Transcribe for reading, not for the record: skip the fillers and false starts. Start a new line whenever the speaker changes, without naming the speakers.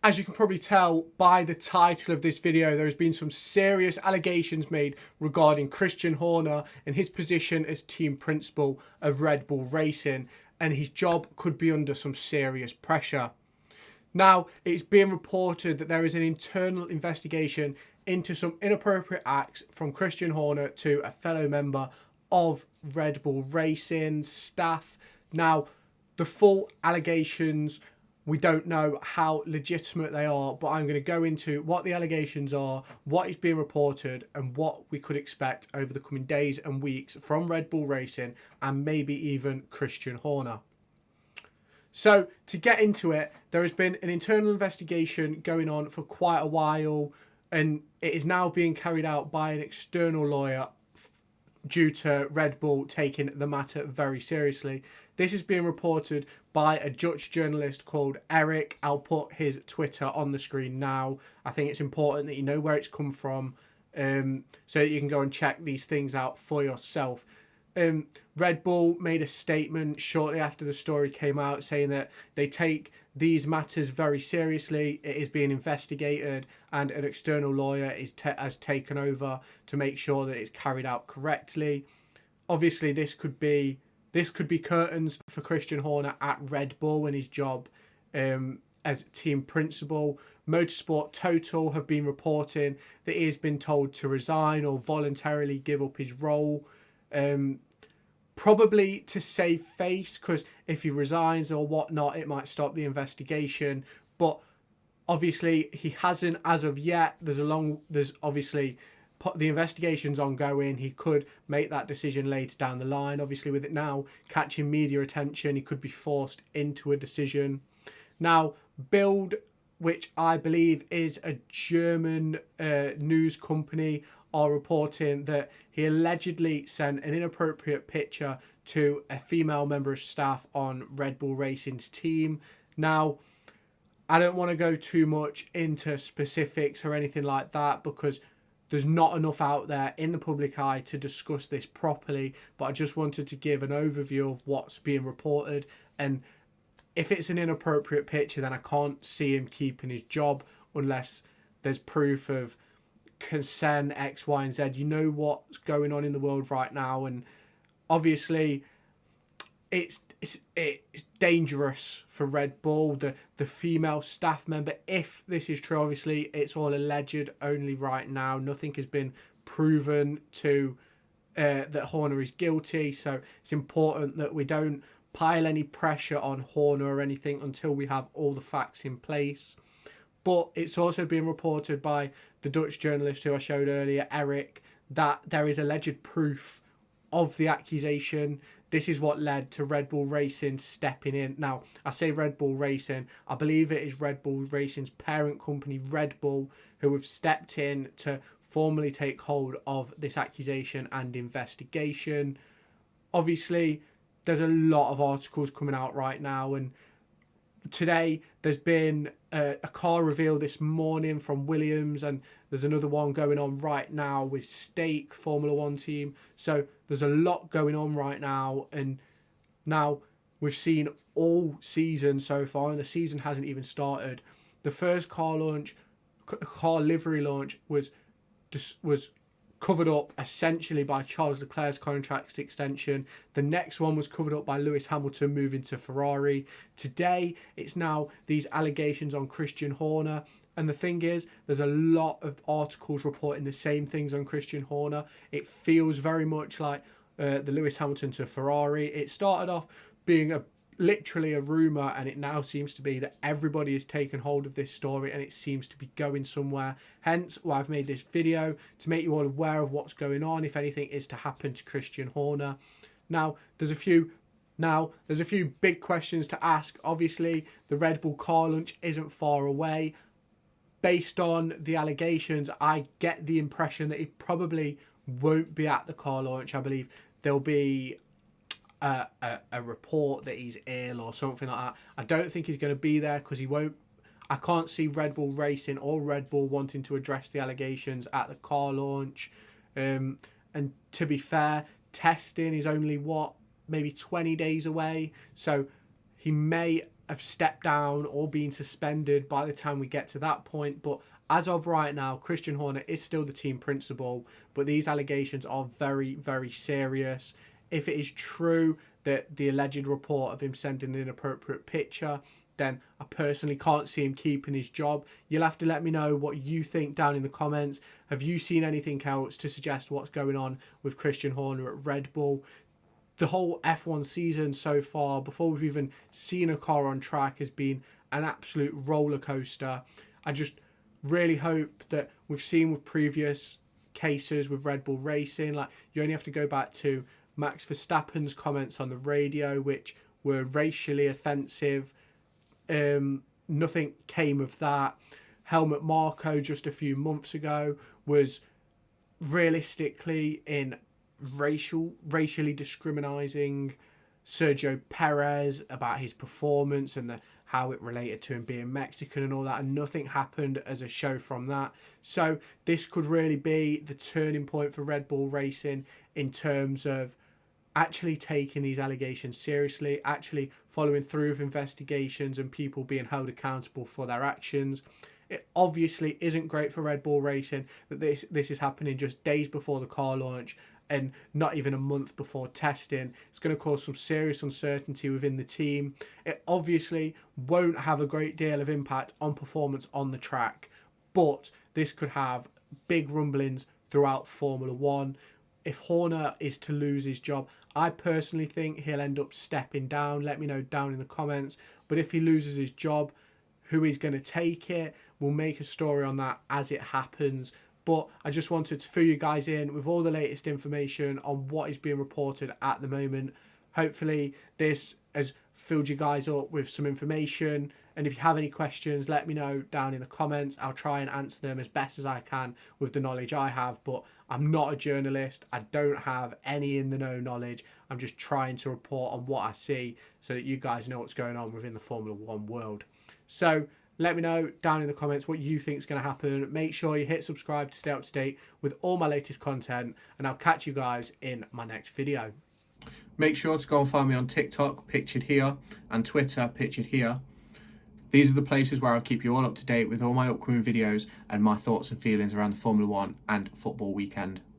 As you can probably tell by the title of this video, there has been some serious allegations made regarding Christian Horner and his position as team principal of Red Bull Racing, and his job could be under some serious pressure. Now, it's being reported that there is an internal investigation into some inappropriate acts from Christian Horner to a fellow member of Red Bull Racing staff. Now, the full allegations, we don't know how legitimate they are, but I'm going to go into what the allegations are, what is being reported, and what we could expect over the coming days and weeks from Red Bull Racing and maybe even Christian Horner. So, to get into it, there has been an internal investigation going on for quite a while, and it is now being carried out by an external lawyer due to Red Bull taking the matter very seriously. This is being reported by a Dutch journalist called Eric. I'll put his Twitter on the screen now. I think it's important that you know where it's come from, so that you can go and check these things out for yourself. Red Bull made a statement shortly after the story came out saying that they take these matters very seriously. It is being investigated, and an external lawyer has taken over to make sure that it's carried out correctly. Obviously, this could be curtains for Christian Horner at Red Bull and his job as team principal. Motorsport Total have been reporting that he has been told to resign or voluntarily give up his role. Probably to save face, because if he resigns or whatnot, it might stop the investigation. But obviously, he hasn't as of yet. There's obviously the investigation's ongoing. He could make that decision later down the line. Obviously, with it now catching media attention, he could be forced into a decision. Now, Bild, which I believe is a German news company, are reporting that he allegedly sent an inappropriate picture to a female member of staff on Red Bull Racing's team. Now, I don't want to go too much into specifics or anything like that, because there's not enough out there in the public eye to discuss this properly, but I just wanted to give an overview of what's being reported. And if it's an inappropriate picture, then I can't see him keeping his job unless there's proof of consent, X, Y, and Z. You know what's going on in the world right now, and obviously it's dangerous for Red Bull. The female staff member, if this is true, obviously it's all alleged only right now. Nothing has been proven to that Horner is guilty, so it's important that we don't pile any pressure on Horner or anything until we have all the facts in place. But it's also been reported by the Dutch journalist who I showed earlier, Eric, that there is alleged proof of the accusation. This is what led to Red Bull Racing stepping in. Now, I say Red Bull Racing, I believe it is Red Bull Racing's parent company, Red Bull, who have stepped in to formally take hold of this accusation and investigation. Obviously, there's a lot of articles coming out right now, and today there's been a car reveal this morning from Williams, and there's another one going on right now with Stake Formula One team. So there's a lot going on right now, and now we've seen all season so far, and the season hasn't even started. The first car livery launch was covered up essentially by Charles Leclerc's contract extension. The next one was covered up by Lewis Hamilton moving to Ferrari. Today, it's now these allegations on Christian Horner. And the thing is, there's a lot of articles reporting the same things on Christian Horner. It feels very much like the Lewis Hamilton to Ferrari. It started off being literally a rumour, and it now seems to be that everybody has taken hold of this story and it seems to be going somewhere. Hence why I've made this video, to make you all aware of what's going on if anything is to happen to Christian Horner. Now there's a few big questions to ask. Obviously, the Red Bull car launch isn't far away. Based on the allegations, I get the impression that he probably won't be at the car launch. I believe there'll be a report that he's ill or something like that. I don't think he's going to be there because he won't. I can't see Red Bull Racing or Red Bull wanting to address the allegations at the car launch. And to be fair, testing is only maybe 20 days away. So he may have stepped down or been suspended by the time we get to that point. But as of right now, Christian Horner is still the team principal, but these allegations are very, very serious. If it is true that the alleged report of him sending an inappropriate picture, then I personally can't see him keeping his job. You'll have to let me know what you think down in the comments. Have you seen anything else to suggest what's going on with Christian Horner at Red Bull? The whole F1 season so far, before we've even seen a car on track, has been an absolute roller coaster. I just really hope that we've seen with previous cases with Red Bull Racing, like you only have to go back to Max Verstappen's comments on the radio, which were racially offensive. Nothing came of that. Helmut Marko just a few months ago was realistically in racially discriminating Sergio Perez about his performance and how it related to him being Mexican and all that, and nothing happened as a show from that. So this could really be the turning point for Red Bull Racing in terms of actually taking these allegations seriously, actually following through with investigations and people being held accountable for their actions. It obviously isn't great for Red Bull Racing that this is happening just days before the car launch and not even a month before testing. It's going to cause some serious uncertainty within the team. It obviously won't have a great deal of impact on performance on the track, but this could have big rumblings throughout Formula One. If Horner is to lose his job, I personally think he'll end up stepping down. Let me know down in the comments. But if he loses his job, who is going to take it? We'll make a story on that as it happens. But I just wanted to fill you guys in with all the latest information on what is being reported at the moment. Hopefully this has filled you guys up with some information. And if you have any questions, let me know down in the comments. I'll try and answer them as best as I can with the knowledge I have. But I'm not a journalist. I don't have any in the know knowledge. I'm just trying to report on what I see so that you guys know what's going on within the Formula One world. So let me know down in the comments what you think is going to happen. Make sure you hit subscribe to stay up to date with all my latest content. And I'll catch you guys in my next video. Make sure to go and find me on TikTok, pictured here, and Twitter, pictured here. These are the places where I'll keep you all up to date with all my upcoming videos and my thoughts and feelings around the Formula One and football weekend.